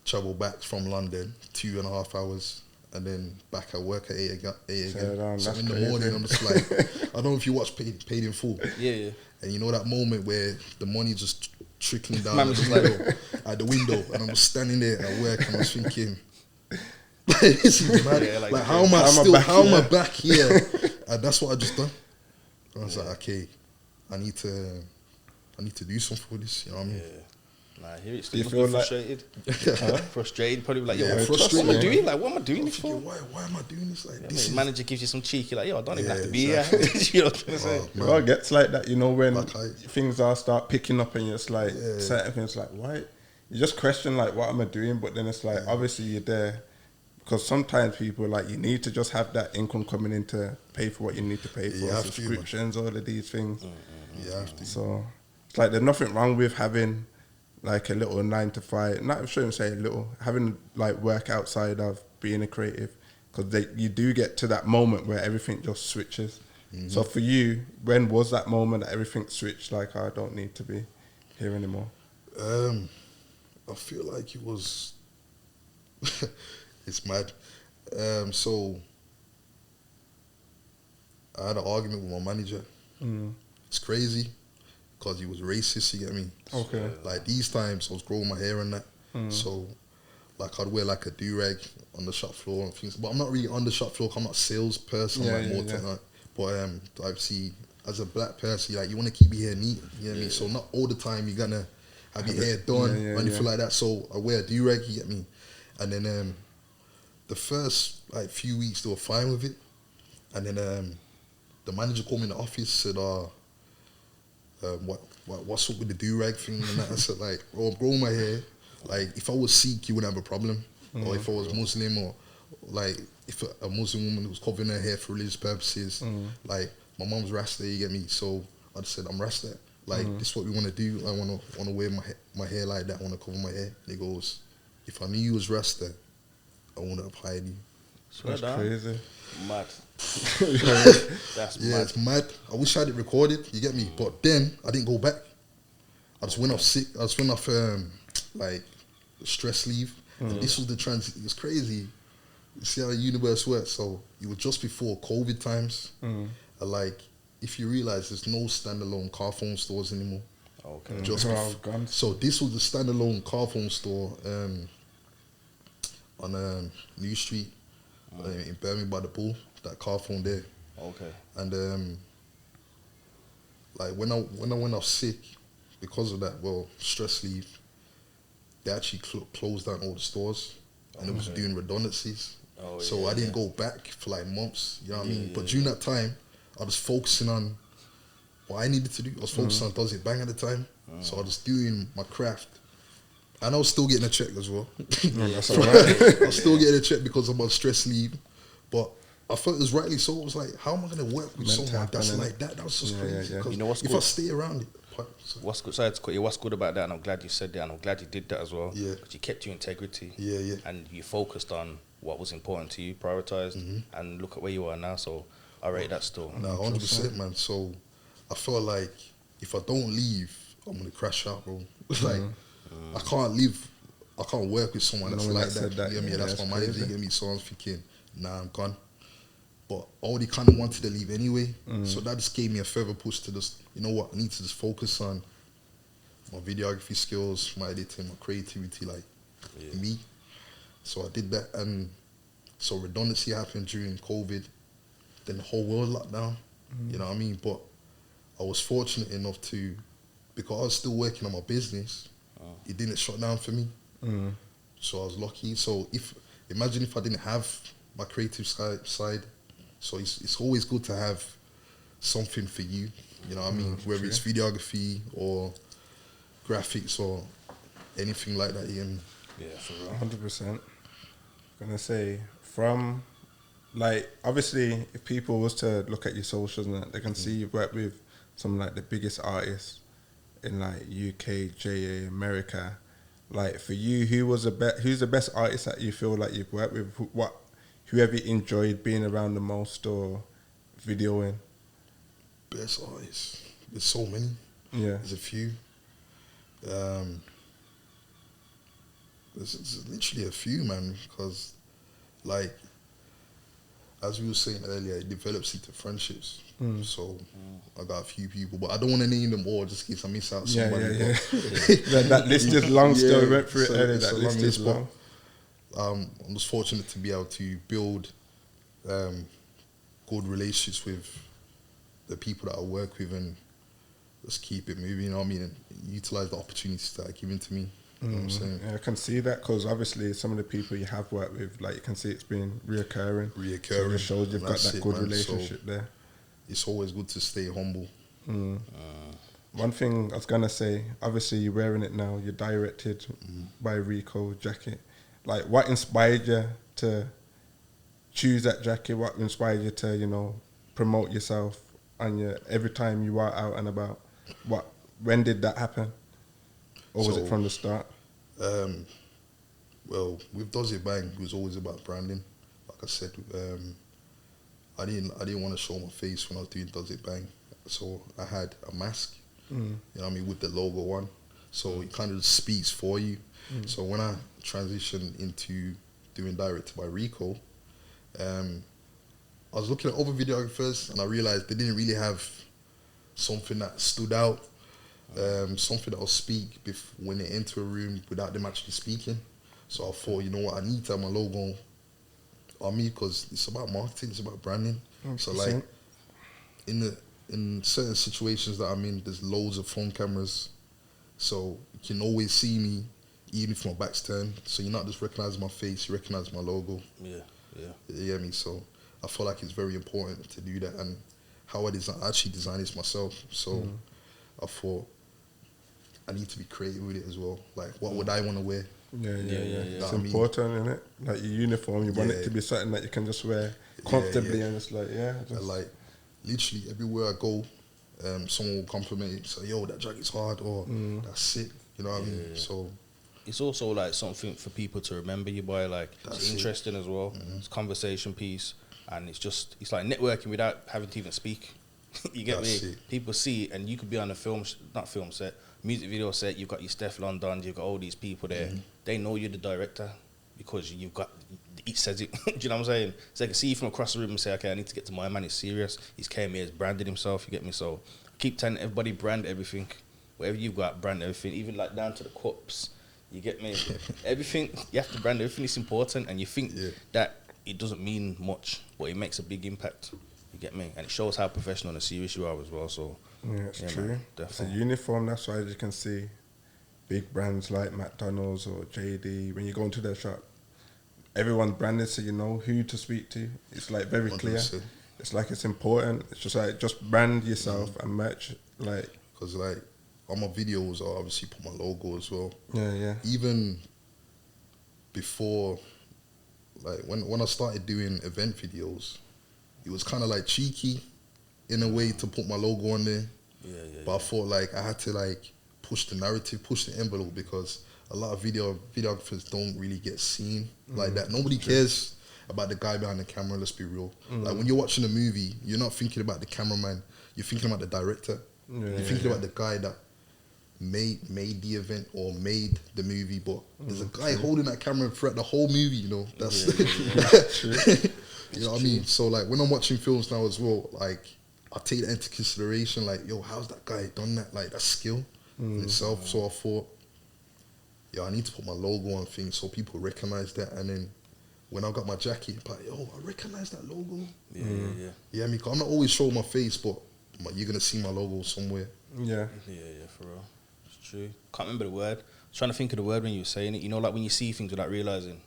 Travel back from London, 2.5 hours, and then back at work at 8 again. So that's in the crazy. morning, I'm just like, I don't know if you watch Paid in Full. Yeah. And you know that moment where the money just trickling down Man at was the window, and I'm just standing there at work, and I was thinking, this is mad. Yeah, like, how am I back back here? And that's what I just done. And I was like, okay, I need to do something for this. You know what I mean? Yeah. Nah, I hear it. Do you Still feel like- frustrated? Frustrated, probably like, yo, Yeah, what am I frustrated. doing? Like, what am I doing I'm this for? thinking, why am I doing this? Like, Yeah, this is manager gives you some cheeky, like, yo, I don't even have to be exactly. here. You know what I'm trying to say? Oh, It man. all gets like that, you know, when Like things are start picking up and you're just like certain things like, why? You just question like, what am I doing? But then it's like, obviously you're there because sometimes people like, you need to just have that income coming in to pay for what you need to pay for, You have to, subscriptions, all of these things. You have to. So it's like there's nothing wrong with having like a little 9 to 5. Not I shouldn't say a little, having like work outside of being a creative, because you do get to that moment where everything just switches. So for you, when was that moment that everything switched? Like, I don't need to be here anymore. I feel like it was. It's mad. So I had an argument with my manager. It's crazy because he was racist. You get me? Okay. Like these times, I was growing my hair and that. So, like, I'd wear like a do-rag on the shop floor and things. But I'm not really on the shop floor. 'Cause I'm not a sales person. Yeah, I'm like yeah, more yeah. technical. But obviously, as a black person, like you want to keep your hair neat. You know what I mean? So not all the time you're gonna have your hair done or anything like that. So I wear a do-rag. You get me? And then the first like few weeks they were fine with it, and then the manager called me in the office, said, what's up with the do-rag thing and that? I said, like, well, I'm growing my hair. Like, if I was Sikh, you wouldn't have a problem. Or if I was Muslim, or like if a Muslim woman was covering her hair for religious purposes, like my mom's Rasta, you get me? So I just said, I'm Rasta. Like, this is what we want to do. I want to wear my hair like that. I want to cover my hair. And he goes, if I knew you was Rasta, I wouldn't have hired you. That's crazy. Mad. That's Yeah, mad. it's mad. I wish I had it recorded, you get me? But then, I didn't go back. I just went off sick. I just went off, like, stress leave. And this was the transit. It was crazy. You see how the universe works. So, it was just before COVID times. And, like, if you realize there's no standalone car phone stores anymore. Okay. So, this was the standalone car phone store on New Street in Birmingham by the pool. That car phone there. Okay. And like when I went off sick because of that, stress leave, they actually closed down all the stores, and it was doing redundancies. So I didn't go back for like months. You know what I mean? But during that time, I was focusing on what I needed to do. I was focusing on Does It Bang at the time. So I was doing my craft. And I was still getting a check as well. That's all right. I was still getting a check because I'm on stress leave. But I felt it was rightly so. It was like, how am I going to work with someone that's like that? That was just crazy. You know what's if good? I stay around it. What's good? Sorry to cut you. What's good about that? And I'm glad you said that, and I'm glad you did that as well. Yeah. Because you kept your integrity. Yeah. And you focused on what was important to you, prioritized, and look at where you are now. So I rate that still. No, 100%, man. So I felt like if I don't leave, I'm going to crash out, bro. Like, I can't leave. I can't work with someone that's like that. You get me? That's my mind. You get me? So I'm thinking, nah, I'm gone. But I already kind of wanted to leave anyway. So that just gave me a further push to just, you know what, I need to just focus on my videography skills, my editing, my creativity, like me. So I did that. And so redundancy happened during COVID. Then the whole world locked down. You know what I mean? But I was fortunate enough to, because I was still working on my business, it didn't shut down for me. So I was lucky. So imagine if I didn't have my creative side. So it's always good to have something for you. You know what I mean? Whether it's videography or graphics or anything like that. Yeah, for real. 100%. Gonna say from, like, obviously if people was to look at your socials and that, they can see you've worked with some like the biggest artists in like UK, JA, America. Like for you, who's the best artist that you feel like you've worked with? Whoever you enjoyed being around the most or videoing? Best artists. There's so many. Yeah. There's a few. There's literally a few, man, because like as we were saying earlier, it develops into friendships. So I got a few people, but I don't want to name them all just in case I miss out somebody. That list is long. Still, we went through it earlier. That list is long. I'm just fortunate to be able to build good relationships with the people that I work with and just keep it moving. You know what I mean? And utilize the opportunities that are given to me. You know what I'm saying? Yeah, I can see that because obviously some of the people you have worked with, like you can see it's been reoccurring. So it shows you've got that good relationship there. It's always good to stay humble. One thing I was gonna say, obviously you're wearing it now. You're Directed by Rico jacket. Like, what inspired you to choose that jacket? What inspired you to, promote yourself and every time you are out and about? When did that happen? Or was it from the start? Well, with Does It Bang, it was always about branding. Like I said, I didn't want to show my face when I was doing Does It Bang. So I had a mask, you know what I mean, with the logo on. So it kind of speaks for you. So when I transitioned into doing Directed by Rico, I was looking at other videographers and I realized they didn't really have something that stood out, something that will speak when they enter a room without them actually speaking. So I thought, you know what, I need to have my logo on me because it's about marketing, it's about branding. 100%. So like in certain situations that I'm in, there's loads of phone cameras, so you can always see me even if my back's turned. So you're not just recognizing my face, you recognize my logo. Yeah. You get me? So I feel like it's very important to do that, and how I actually design this myself. So I thought I need to be creative with it as well. Like, what would I want to wear? Yeah. It's important, isn't it? Like your uniform, you want it to be something that you can just wear comfortably and just like, And like, literally everywhere I go, someone will compliment it, say, yo, that jacket's hard, or that's sick, you know what I mean? So it's also like something for people to remember you by, like it's interesting as well. It's a conversation piece, and it's like networking without having to even speak. You get That's me? it. People see, and you could be on a not film set, music video set. You've got your Stefflon Don, you've got all these people there. They know you're the director because you've got. He says it. Do you know what I'm saying? So they can see you from across the room and say, okay, I need to get to my man. He's serious. He's came here. He's branded himself. You get me? So keep telling everybody, brand everything. Whatever you've got, brand everything. Even like down to the cups. You get me? Everything, you have to brand everything. It's important, and you think that it doesn't mean much, but it makes a big impact. You get me? And it shows how professional and serious you are as well. So yeah, it's true. Man, It's a uniform. That's why you can see big brands like McDonald's or JD. When you go into their shop, everyone's branded, so you know who to speak to. It's like very clear. 100%. It's like it's important. It's just like just brand yourself and merch. Like because like on my videos, I obviously put my logo as well. yeah. Even before, like when I started doing event videos, it was kind of like cheeky in a way to put my logo on there. But I thought like I had to like push the narrative, push the envelope, because a lot of videographers don't really get seen like that. Nobody cares about the guy behind the camera, let's be real. Like when you're watching a movie, you're not thinking about the cameraman, you're thinking about the director. You're thinking about the guy that made the event or made the movie, but there's a guy holding that camera throughout the whole movie, you know. That's you know what I mean? So like when I'm watching films now as well, like I take that into consideration, like, yo, how's that guy done that? Like that's skill in itself. So I thought, yeah, I need to put my logo on things so people recognize that. And then when I got my jacket, I'm like, yo, I recognize that logo. Yeah, I mean, 'cause I'm not always showing my face, but you're gonna see my logo somewhere. Yeah, for real. It's true. Can't remember the word. I was trying to think of the word when you were saying it. You know, like when you see things without realizing.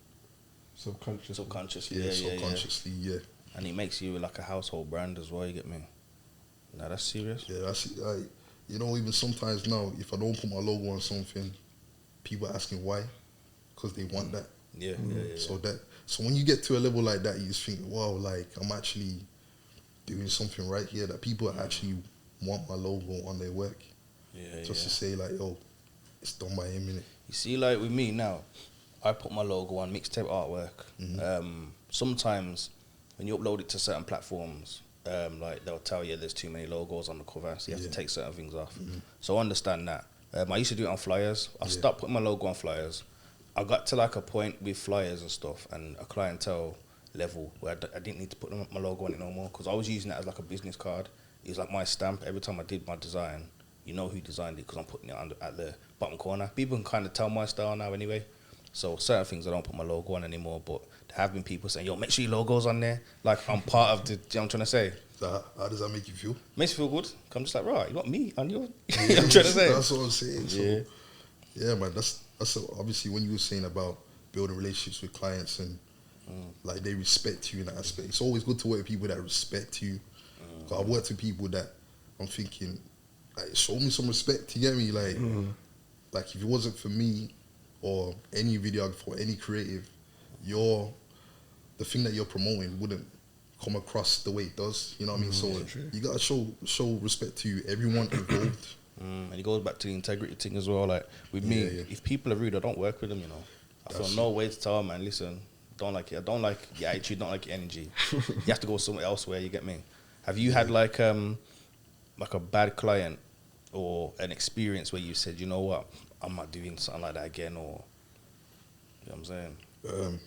Subconsciously. Yeah, subconsciously, yeah. And it makes you like a household brand as well. You get me? Now that's serious. Yeah, that's like, you know, even sometimes now, if I don't put my logo on something, people are asking why, because they want that. Yeah. So when you get to a level like that, you just think, wow, like I'm actually doing something right here, that people actually want my logo on their work. To say like, yo, it's done by him, innit? You see, like with me now, I put my logo on mixtape artwork. Sometimes when you upload it to certain platforms, like they'll tell you there's too many logos on the cover, so you have to take certain things off. So I understand that. I used to do it on flyers. I stopped putting my logo on flyers. I got to like a point with flyers and stuff and a clientele level where I didn't need to put my logo on it no more, because I was using it as like a business card. It was like my stamp. Every time I did my design, you know who designed it because I'm putting it at the bottom corner. People can kind of tell my style now anyway. So certain things I don't put my logo on anymore, but there have been people saying, yo, make sure your logo's on there. Like I'm part of the, you know what I'm trying to say? So how does that make you feel? Makes me feel good. I'm just like, right, you got me on your, you know what I'm trying to say? That's what I'm saying. So, yeah, man, that's obviously when you were saying about building relationships with clients and like they respect you in that aspect. It's always good to work with people that respect you. I've worked with people that I'm thinking, like, show me some respect, you get me? Like if it wasn't for me or any videographer or any creative, the thing that you're promoting wouldn't come across the way it does, you know what I mean? So you gotta show respect to everyone involved. And it goes back to the integrity thing as well. Like with me, if people are rude, I don't work with them, you know. I feel no way to tell, man, listen, don't like it. I don't like your attitude, don't like your energy. You have to go somewhere elsewhere, you get me? Have you had like a bad client or an experience where you said, you know what, I'm not doing something like that again, or you know what I'm saying?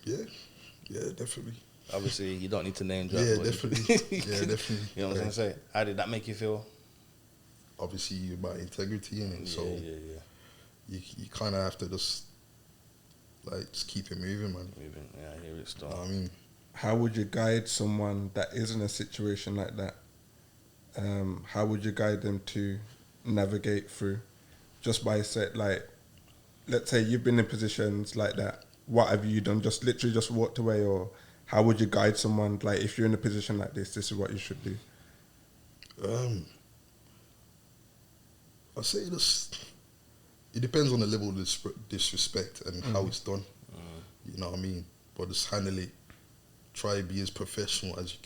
Yeah, definitely. Obviously, you don't need to name drop. Yeah, definitely. Definitely. You know what I'm trying to say? How did that make you feel? Obviously, about integrity, innit? So you kind of have to just keep it moving, man. I hear it still. I mean, how would you guide someone that is in a situation like that? How would you guide them to navigate through? Just by like, let's say you've been in positions like that. What have you done? Just literally just walked away, or how would you guide someone? Like, if you're in a position like this is what you should do. I say it depends on the level of disrespect and how it's done. You know what I mean? But just handle it. Try to be as professional as you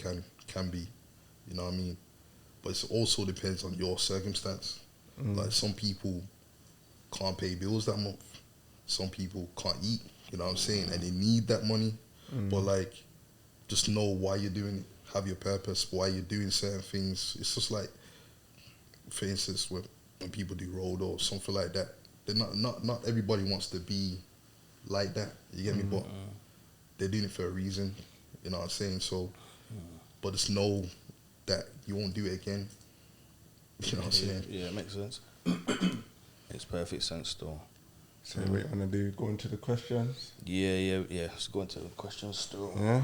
can be. You know what I mean? but it also depends on your circumstance. Like some people can't pay bills that month. Some people can't eat, you know what I'm saying? And they need that money. But like, just know why you're doing it. Have your purpose, why you're doing certain things. It's just like, for instance, when people do road or something like that, they're not everybody wants to be like that. You get me? But they're doing it for a reason. You know what I'm saying? So, but just know that you won't do it again. You know what I'm saying? Yeah, it makes sense. Makes perfect sense, though. So what you want to do? Go into the questions? Yeah. Let's go into the questions still. Yeah.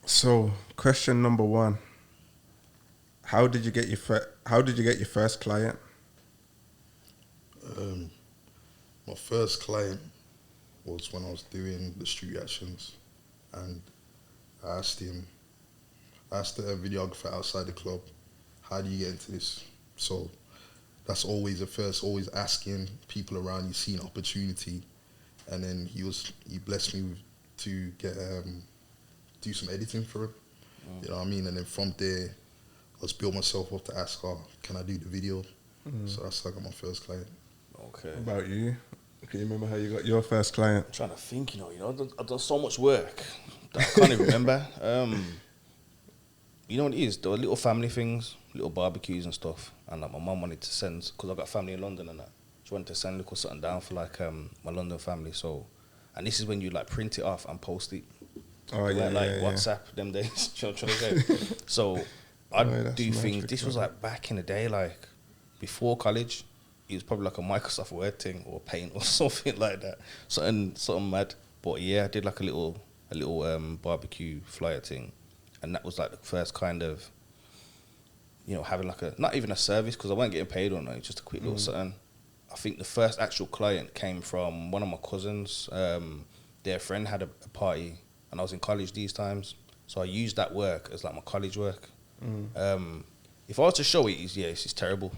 So, question number 1: How did you get your first client? My first client was when I was doing the street reactions, and I asked the videographer outside the club, how do you get into this? So that's always the first, always asking people around you, seeing opportunity. And then he blessed me to get do some editing for him. You know what I mean? And then from there, I just built myself up to ask, can I do the video? So that's how I got my first client. Okay. What about you? Can you remember how you got your first client? I'm trying to think, I've done so much work that I can't even remember. You know what it is? There were little family things, little barbecues and stuff. And like my mum wanted to send, because I got family in London and that, she wanted to send little something down for like my London family. So, and this is when you like print it off and post it. Oh, yeah, like yeah, WhatsApp them days. You know what I'm trying to say? So I'd do things. This was like back in the day, like before college. It was probably like a Microsoft Word thing or Paint or something like that. Something mad. But yeah, I did like a little barbecue flyer thing, and that was like the first kind of, having like not even a service, because I wasn't getting paid on it, just a quick little something. I think the first actual client came from one of my cousins. Their friend had a party, and I was in college these times, so I used that work as like my college work. If I was to show it, it's terrible.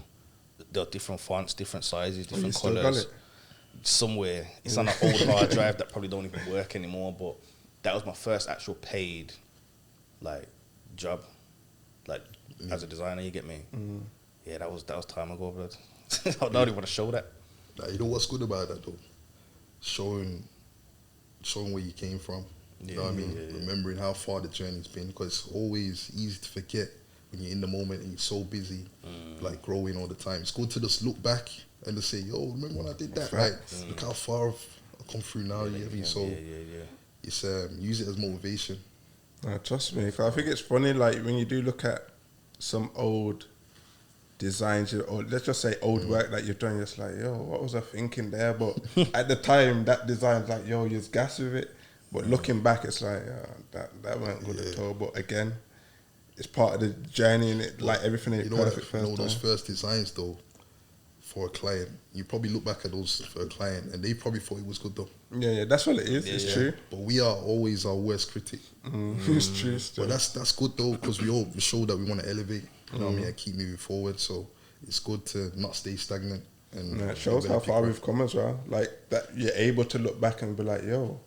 There are different fonts, different sizes, different colours. Somewhere it's on an old hard drive that probably don't even work anymore. But that was my first actual paid, like, job, like as a designer. You get me? Yeah, that was time ago, blood. I don't even want to show that. Now, you know what's good about that though? Showing where you came from. You know what I mean? Remembering how far the journey's been, because it's always easy to forget when you're in the moment and you're so busy, like growing all the time. It's good to just look back and just say, yo, remember when I did that? Like, look how far I've come through now. You get me? So it's use it as motivation. Trust me, 'cause I think it's funny, like when you do look at some old designs, or let's just say old work that you've done, you're just like, yo, what was I thinking there? But at the time, that design's like, yo, you're gas with it. But looking back, it's like, that weren't good at all. But again, it's part of the journey, and it like everything ain't perfect first time. Those first designs though, for a client, you probably look back at those for a client, and they probably thought it was good though. Yeah, that's what it is. It's true. But we are always our worst critic. It's true. Still. But that's good though, because we show that we want to elevate. You know what I mean? And keep moving forward. So it's good to not stay stagnant. And it shows how far we've come as well. Like that, you're able to look back and be like, yo,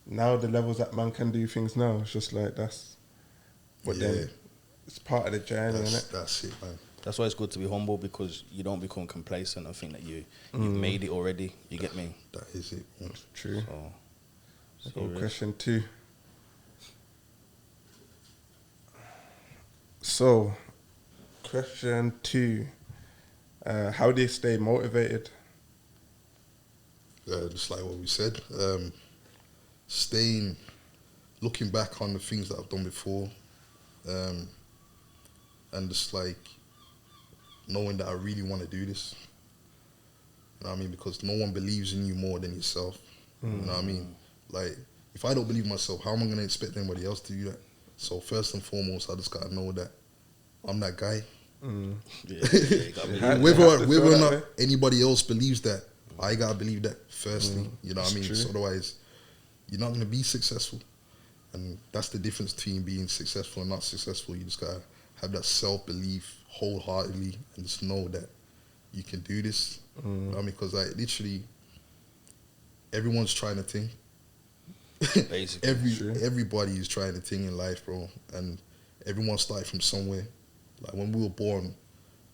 now the levels that man can do things now. It's just like that's. But then it's part of the journey, isn't it? That's it, man. That's why it's good to be humble, because you don't become complacent and think that you've made it already. You get me? That is it. Yeah. True. So question 2. So, question 2. How do you stay motivated? Just like what we said, looking back on the things that I've done before, and just like knowing that I really want to do this. You know what I mean? Because no one believes in you more than yourself. You know what I mean? Like, if I don't believe myself, how am I going to expect anybody else to do that? So first and foremost, I just got to know that I'm that guy. Whether or not anybody else believes that, I got to believe that firstly. You know what I mean? So otherwise, you're not going to be successful. And that's the difference between being successful and not successful. You just got to have that self-belief wholeheartedly and just know that you can do this. You know what I mean? Because like literally, everyone's trying a thing. Basically, everybody is trying a thing in life, bro, and everyone started from somewhere. Like when we were born,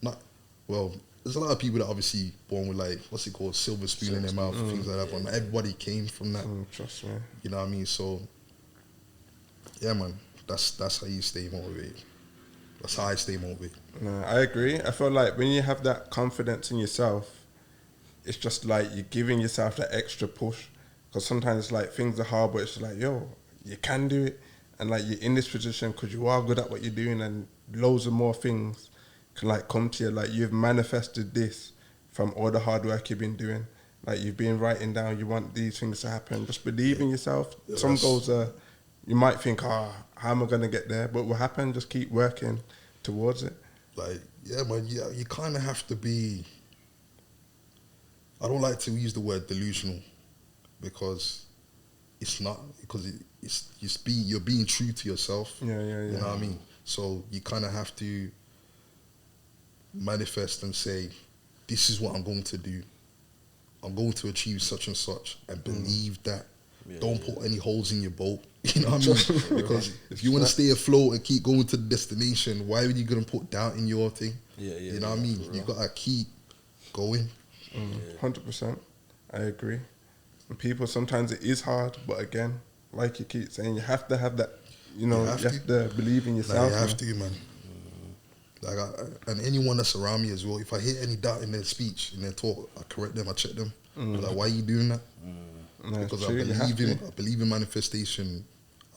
there's a lot of people that obviously born with like what's it called, silver spoon in their mouth, things like that. But not everybody came from that. Trust me. You know what I mean? So yeah, man, that's how you stay motivated. That's how I stay motivated. No, I agree. I feel like when you have that confidence in yourself, it's just like you're giving yourself that extra push. Because sometimes it's like things are hard, but it's like, yo, you can do it. And like you're in this position because you are good at what you're doing, and loads of more things can like come to you. Like you've manifested this from all the hard work you've been doing. Like you've been writing down, you want these things to happen. Just believe in yourself. Some goals are, you might think, how am I going to get there? But it will happen. Just keep working towards it. Like, yeah, man, you kind of have to be, I don't like to use the word delusional because it's not, because you're being true to yourself. Yeah. You know what I mean? So you kind of have to manifest and say, this is what I'm going to do. I'm going to achieve such and such, and believe that. Don't put any holes in your boat. You know what I mean? Because if you want to stay afloat and keep going to the destination, why are you going to put doubt in your thing? You know what I mean? You got to keep going. 100%. I agree. And people, sometimes it is hard, but again, like you keep saying, you have to have that, you have to believe in yourself. You have to, man. Like and anyone that's around me as well, if I hear any doubt in their speech, in their talk, I correct them, I check them. Like, why are you doing that? No, because true, I believe in manifestation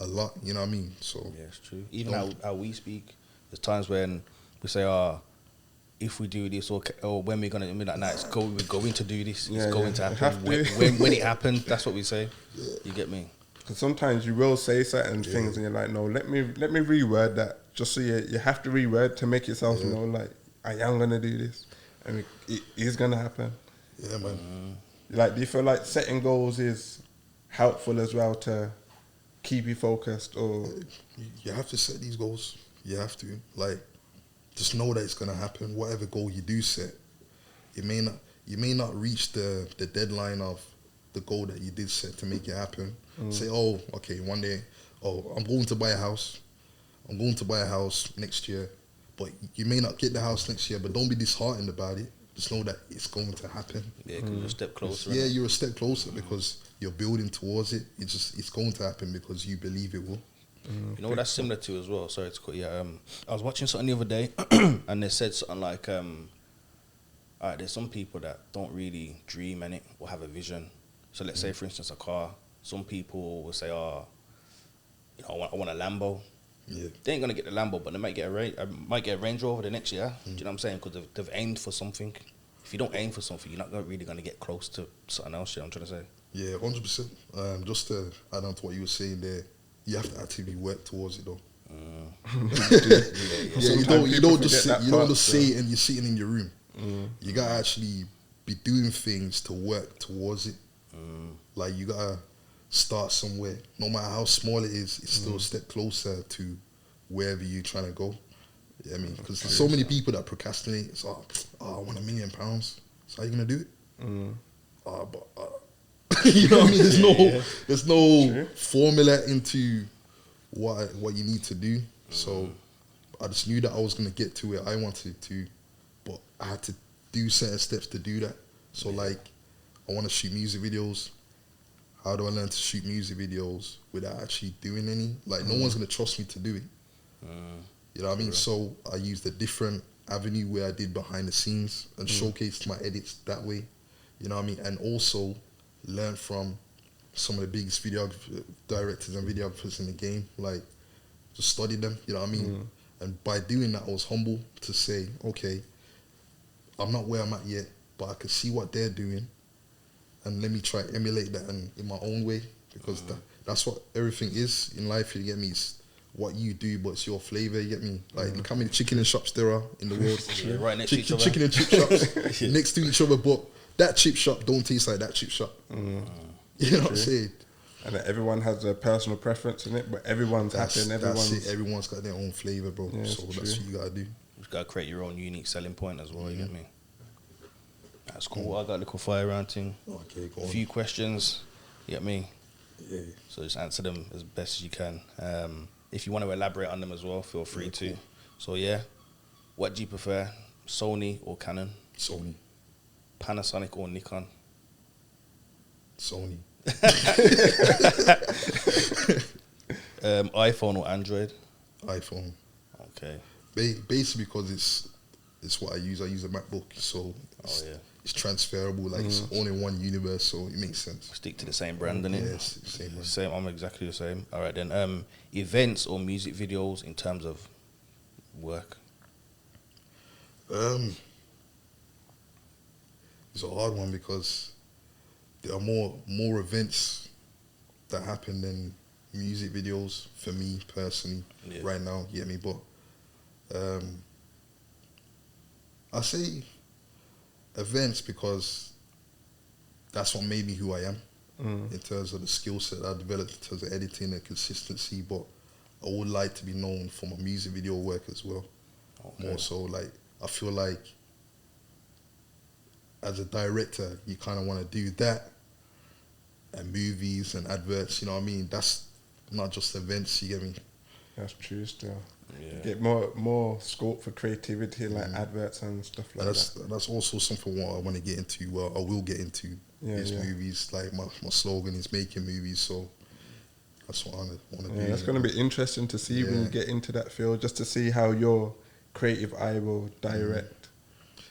a lot, you know what I mean? So yeah, it's true. Even how we speak, there's times when we say, if we do this, or when we're going to, like, we're going to do this, it's going to happen. When it happens, that's what we say. You get me? Because sometimes you will say certain things and you're like, no, let me reword that. Just so you have to reword to make yourself know, like, I am going to do this. And it is going to happen. Yeah, man. Like, do you feel like setting goals is helpful as well to keep you focused? Or you have to set these goals. You have to. Like, just know that it's going to happen. Whatever goal you do set, you may not reach the deadline of the goal that you did set to make it happen. Say, okay, one day, I'm going to buy a house. I'm going to buy a house next year. But you may not get the house next year, but don't be disheartened about it. Just know that it's going to happen. Yeah, because you're a step closer. Yeah, you're a step closer because you're building towards it. It's going to happen because you believe it will. You know what that's similar to as well? Sorry to cut you. I was watching something the other day, and they said something like, alright, there's some people that don't really dream in it or have a vision. So let's say, for instance, a car. Some people will say, I want a Lambo. Yeah. They ain't gonna get the Lambo, but they might get a Range Rover the next year. Do you know what I'm saying? Because they've aimed for something. If you don't aim for something, you're not really gonna get close to something else. I'm trying to say. Yeah, 100%. Just to add on to what you were saying there, you have to actively work towards it, though. You don't just say it and you're sitting in your room. You gotta actually be doing things to work towards it. Like, you gotta start somewhere. No matter how small it is, it's still a step closer to wherever you're trying to go. Yeah, I mean, because there's so many people that procrastinate. It's I want £1 million. So how you gonna do it? You know what I mean? There's no formula into what you need to do. So I just knew that I was gonna get to where I wanted to, but I had to do certain steps to do that. So like, I want to shoot music videos. How do I learn to shoot music videos without actually doing any? Like, no one's going to trust me to do it. You know what I mean? So I used a different avenue where I did behind the scenes and showcased my edits that way. You know what I mean? And also learn from some of the biggest directors and videographers in the game. Like, just study them, you know what I mean? And by doing that, I was humble to say, okay, I'm not where I'm at yet, but I can see what they're doing. And let me try to emulate that in my own way, because that's what everything is in life. You get me? It's what you do, but it's your flavor. You get me? Like, look how many chicken and shops there are in the world. Right next to each other. Chicken and chip shops next to each other, but that chip shop don't taste like that chip shop. You know what I'm saying? And everyone has a personal preference in it, but everyone's happy and everyone's got their own flavor, bro. Yeah, so that's what you gotta do. You've got to create your own unique selling point as well. You get me? That's cool. I got a little fire round thing. Okay, go A on. few questions. You get me? Yeah. So just answer them as best as you can. If you want to elaborate on them as well, feel free to. Cool. So yeah, what do you prefer, Sony or Canon? Sony. Panasonic or Nikon? Sony. iPhone or Android? iPhone. Okay. Basically because it's what I use. I use a MacBook, so it's transferable. Like it's all in one universe, so it makes sense. Stick to the same brand, innit? Yes, same brand. Same. I'm exactly the same. All right then. Events or music videos in terms of work? It's a hard one because there are more events that happen than music videos for me personally right now. You get me? But I say events because that's what made me who I am in terms of the skill set I developed in terms of editing and consistency. But I would like to be known for my music video work as well. Okay. More so, like I feel like as a director, you kind of want to do that and movies and adverts. You know what I mean? That's not just events. You get me? That's true still. Yeah. Get more scope for creativity, like adverts and stuff like that. That's also something what I want to get into. I will get into movies. Like my slogan is making movies, so that's what I want to do. That's going to be interesting to see when you get into that field, just to see how your creative eye will direct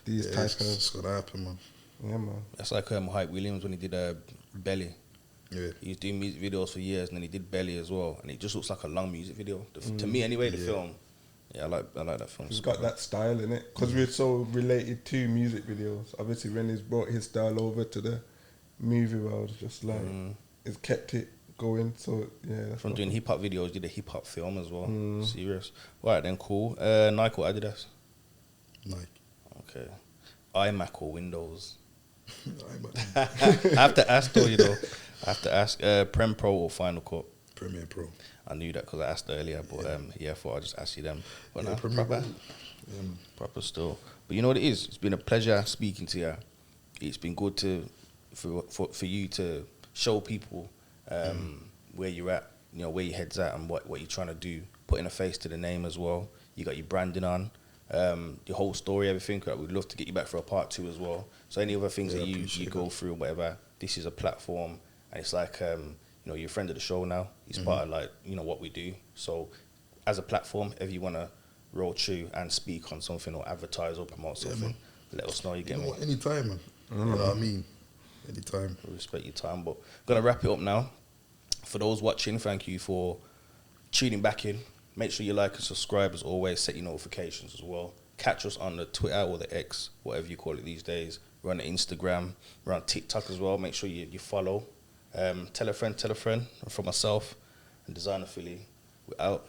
these types of. It's going to happen, man. Yeah, man. That's like Hype Williams when he did Belly. Yeah. He was doing music videos for years, and then he did Belly as well, and it just looks like a long music video. To me, anyway, the film. Yeah, I like that film. He's got that style in it because we're so related to music videos. Obviously, when he's brought his style over to the movie world, just like it's kept it going. So yeah, from doing hip hop videos, did a hip hop film as well. Serious. All right then, cool. Nike or Adidas? Nike. Okay. iMac or Windows? iMac. I have to ask though, you know. I have to ask, Prem Pro or Final Cut? Premiere Pro. I knew that because I asked earlier, but I thought I'd just ask you them. But no, Premiere proper, proper still. But you know what it is? It's been a pleasure speaking to you. It's been good for you to show people where you're at, you know, where your head's at and what you're trying to do, putting a face to the name as well. You got your branding on, your whole story, everything. We'd love to get you back for a part 2 as well. So any other things that you go through, whatever, this is a platform. And it's like, you know, you're a friend of the show now. He's part of, like, you know, what we do. So as a platform, if you want to roll through and speak on something or advertise or promote something, let us know. You get me? Anytime, man. You know what I mean? Anytime. We respect your time. But I'm going to wrap it up now. For those watching, thank you for tuning back in. Make sure you like and subscribe as always. Set your notifications as well. Catch us on the Twitter or the X, whatever you call it these days. We're on the Instagram. We're on TikTok as well. Make sure you follow. Tell a friend. And from myself and Designer Philly, we're out.